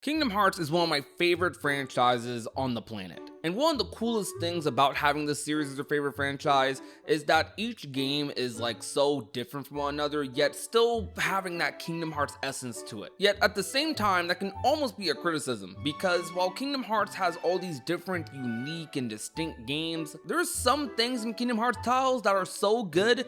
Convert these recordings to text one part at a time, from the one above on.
Kingdom Hearts is one of my favorite franchises on the planet. And one of the coolest things about having this series as your favorite franchise is that each game is like so different from one another, yet still having that Kingdom Hearts essence to it. Yet at the same time, that can almost be a criticism, because while Kingdom Hearts has all these different, unique, and distinct games, there's some things in Kingdom Hearts titles that are so good,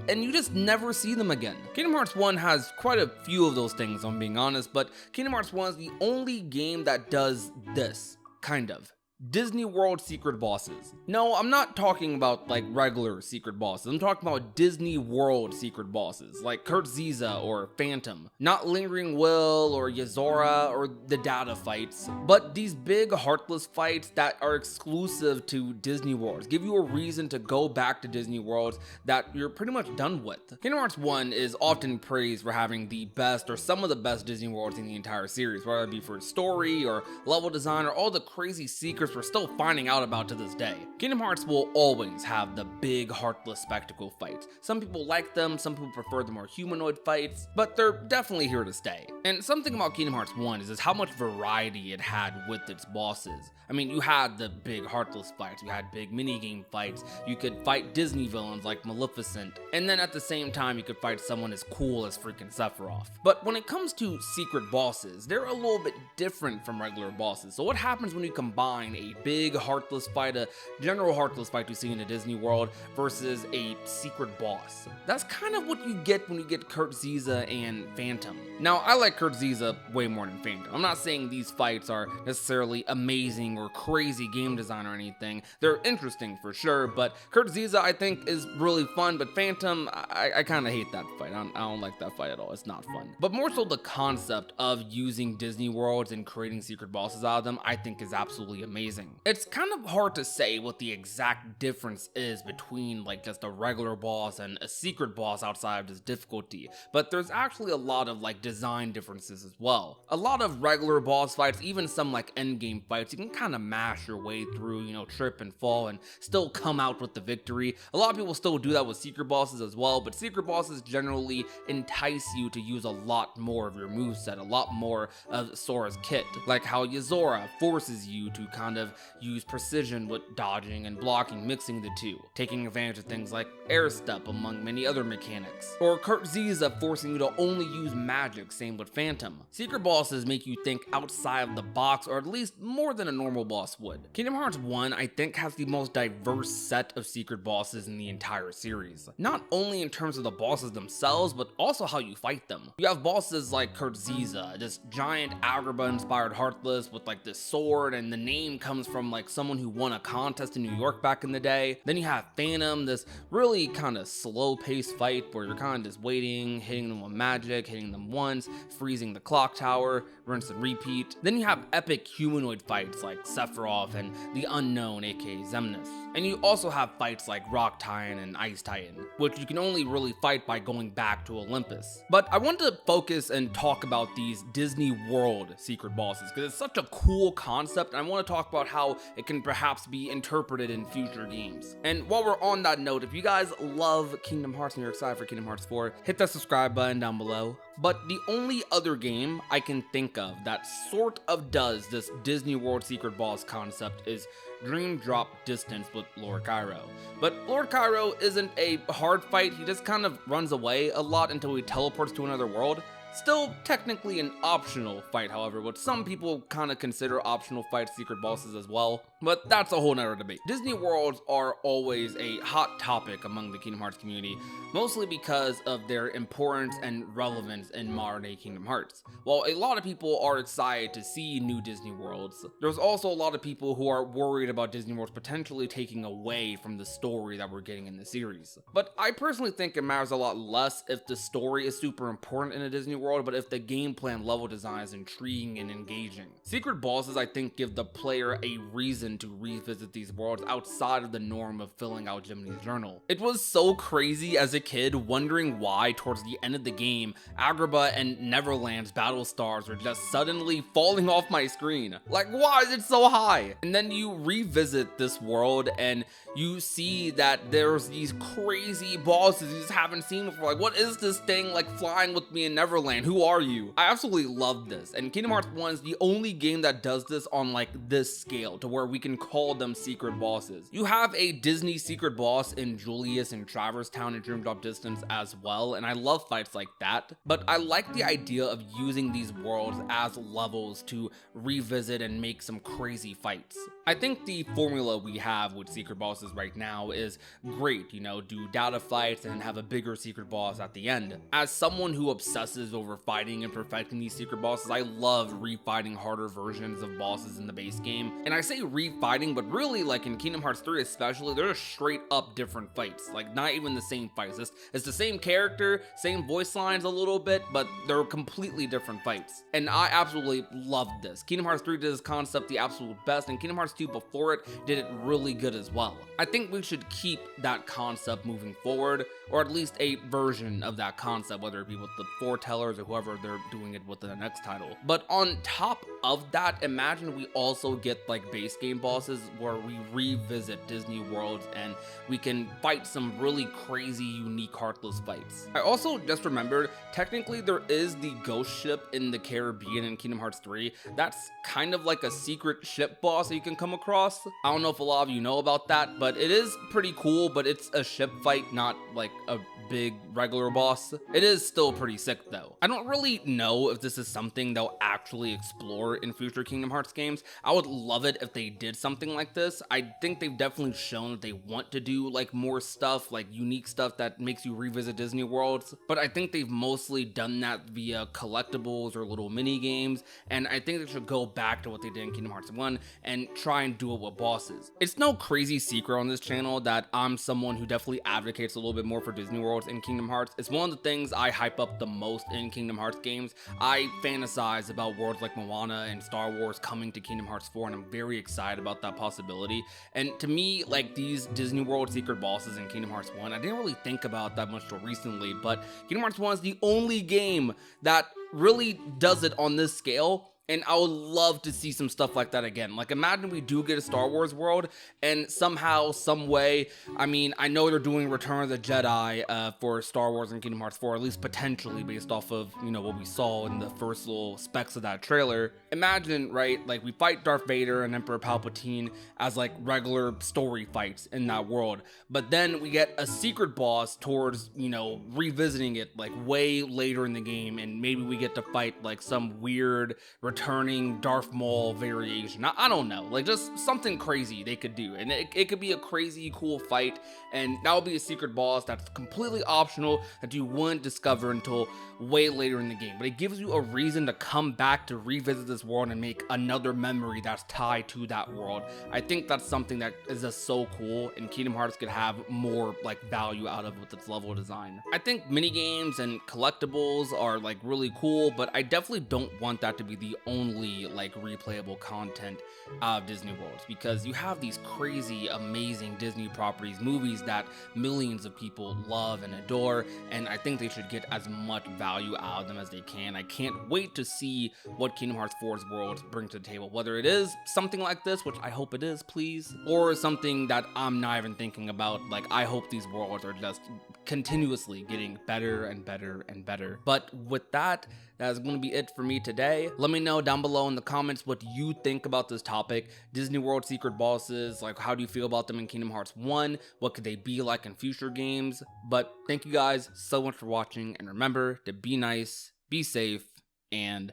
and you just never see them again. Kingdom Hearts 1 has quite a few of those things, if I'm being honest, but Kingdom Hearts 1 is the only game that does this, kind of. Disney World secret bosses. No, I'm not talking about like regular secret bosses. I'm talking about Disney World secret bosses, like Kurt Ziza or Phantom. Not Lingering Will or Yozora or the Data fights, but these big heartless fights that are exclusive to Disney Worlds. Give you a reason to go back to Disney Worlds that you're pretty much done with. Kingdom Hearts 1 is often praised for having the best or some of the best Disney Worlds in the entire series, whether it be for story or level design or all the crazy secrets we're still finding out about to this day. Kingdom Hearts will always have the big heartless spectacle fights. Some people like them, some people prefer the more humanoid fights, but they're definitely here to stay. And something about Kingdom Hearts 1 is how much variety it had with its bosses. I mean, you had the big heartless fights, you had big minigame fights, you could fight Disney villains like Maleficent, and then at the same time you could fight someone as cool as freaking Sephiroth. But when it comes to secret bosses, they're a little bit different from regular bosses. So what happens when you combine a big heartless fight, a general heartless fight you see in a Disney World, versus a secret boss? That's kind of what you get when you get Kurt Ziza and Phantom. Now, I like Kurt Ziza way more than Phantom. I'm not saying these fights are necessarily amazing or crazy game design or anything. They're interesting for sure, but Kurt Ziza I think is really fun, but Phantom, I kind of hate that fight. I don't like that fight at all. It's not fun. But more so the concept of using Disney Worlds and creating secret bosses out of them, I think is absolutely amazing. It's kind of hard to say what the exact difference is between like just a regular boss and a secret boss outside of this difficulty, but there's actually a lot of like design differences as well. A lot of regular boss fights, even some like endgame fights, you can kind of mash your way through, trip and fall and still come out with the victory. A lot of people still do that with secret bosses as well, but secret bosses generally entice you to use a lot more of your moveset, a lot more of Sora's kit, like how Yozora forces you to kind of use precision with dodging and blocking, mixing the two, taking advantage of things like air step among many other mechanics, or Kurt Ziza forcing you to only use magic, same with Phantom. Secret bosses make you think outside of the box, or at least more than a normal boss would. Kingdom Hearts 1 I think has the most diverse set of secret bosses in the entire series, not only in terms of the bosses themselves, but also how you fight them. You have bosses like Kurt Ziza, this giant Agrabah inspired heartless with like this sword, and the name comes from like someone who won a contest in New York back in the day. Then you have Phantom, this really kind of slow paced fight where you're kind of just waiting, hitting them with magic, hitting them once, freezing the clock tower, rinse and repeat. Then you have epic humanoid fights like Sephiroth and the Unknown, aka Xemnas. And you also have fights like Rock Titan and Ice Titan, which you can only really fight by going back to Olympus. But I want to focus and talk about these Disney World secret bosses, because it's such a cool concept, and I want to talk about how it can perhaps be interpreted in future games. And while we're on that note, if you guys love Kingdom Hearts and you're excited for Kingdom Hearts 4, hit that subscribe button down below. But the only other game I can think of that sort of does this Disney World secret boss concept is Dream Drop Distance with Lord Cairo. But Lord Cairo isn't a hard fight, he just kind of runs away a lot until he teleports to another world. Still technically an optional fight, however, which some people kind of consider optional fight secret bosses as well, but that's a whole nother debate. Disney Worlds are always a hot topic among the Kingdom Hearts community, mostly because of their importance and relevance in modern day Kingdom Hearts. While a lot of people are excited to see new Disney Worlds, there's also a lot of people who are worried about Disney Worlds potentially taking away from the story that we're getting in the series. But I personally think it matters a lot less if the story is super important in a Disney World, but if the gameplay and level design is intriguing and engaging. Secret bosses I think give the player a reason to revisit these worlds outside of the norm of filling out Jiminy's journal. It was so crazy as a kid wondering why towards the end of the game, Agrabah and Neverland's battle stars are just suddenly falling off my screen. Like, why is it so high? And then you revisit this world and you see that there's these crazy bosses you just haven't seen before. Like, what is this thing like flying with me in Neverland? Land, who are you? I absolutely love this, and Kingdom Hearts 1 is the only game that does this on like this scale, to where we can call them secret bosses. You have a Disney secret boss in Julius and Traverse Town and Dream Drop Distance as well, and I love fights like that, but I like the idea of using these worlds as levels to revisit and make some crazy fights. I think the formula we have with secret bosses right now is great, you know, do data fights and have a bigger secret boss at the end. As someone who obsesses over fighting and perfecting these secret bosses, I love refighting harder versions of bosses in the base game. And I say refighting, but really, like in Kingdom Hearts 3 especially, they're just straight up different fights, like not even the same fights. It's the same character, same voice lines a little bit, but they're completely different fights. And I absolutely loved this. Kingdom Hearts 3 did this concept the absolute best, and Kingdom Hearts 2 before it did it really good as well. I think we should keep that concept moving forward, or at least a version of that concept, whether it be with the foretellers or whoever they're doing it with the next title. But on top of that, imagine we also get like base game bosses where we revisit Disney worlds and we can fight some really crazy, unique, heartless fights. I also just remembered, technically there is the ghost ship in the Caribbean in Kingdom Hearts 3. That's kind of like a secret ship boss that you can come across. I don't know if a lot of you know about that, but it is pretty cool, but it's a ship fight, not like a big regular boss. It is still pretty sick though. I don't really know if this is something they'll actually explore in future Kingdom Hearts games. I would love it if they did something like this. I think they've definitely shown that they want to do like more stuff, like unique stuff that makes you revisit Disney worlds, but I think they've mostly done that via collectibles or little mini games, and I think they should go back to what they did in Kingdom Hearts 1 and try and do it with bosses. It's no crazy secret on this channel that I'm someone who definitely advocates a little bit more for Disney worlds in Kingdom Hearts. It's one of the things I hype up the most in Kingdom Hearts games. I fantasize about worlds like Moana and Star Wars coming to Kingdom Hearts 4, and I'm very excited about that possibility. And to me, like these Disney World secret bosses in Kingdom Hearts 1, I didn't really think about that much till recently, but Kingdom Hearts 1 is the only game that really does it on this scale. And I would love to see some stuff like that again. Like imagine we do get a Star Wars world and somehow, some way, I mean, I know they're doing Return of the Jedi for Star Wars and Kingdom Hearts 4, at least potentially based off of, you know, what we saw in the first little specs of that trailer. Imagine, right, like we fight Darth Vader and Emperor Palpatine as like regular story fights in that world. But then we get a secret boss towards, you know, revisiting it like way later in the game, and maybe we get to fight like some weird returning Darth Maul variation. I don't know, like just something crazy they could do, and it could be a crazy cool fight, and that would be a secret boss that's completely optional that you wouldn't discover until way later in the game, but it gives you a reason to come back to revisit this world and make another memory that's tied to that world. I think that's something that is just so cool, and Kingdom Hearts could have more like value out of with its level design. I think minigames and collectibles are like really cool, but I definitely don't want that to be the only like replayable content of Disney worlds, because you have these crazy, amazing Disney properties, movies that millions of people love and adore, and I think they should get as much value out of them as they can. I can't wait to see what Kingdom Hearts 4's worlds bring to the table, whether it is something like this, which I hope it is, please, or something that I'm not even thinking about. Like, I hope these worlds are just continuously getting better and better and better. But with that, that's going to be it for me today. Let me know down below in the comments what you think about this topic. Disney World secret bosses, like how do you feel about them in Kingdom Hearts 1? What could they be like in future games? But thank you guys so much for watching, and remember to be nice, be safe, and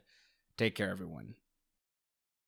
take care everyone.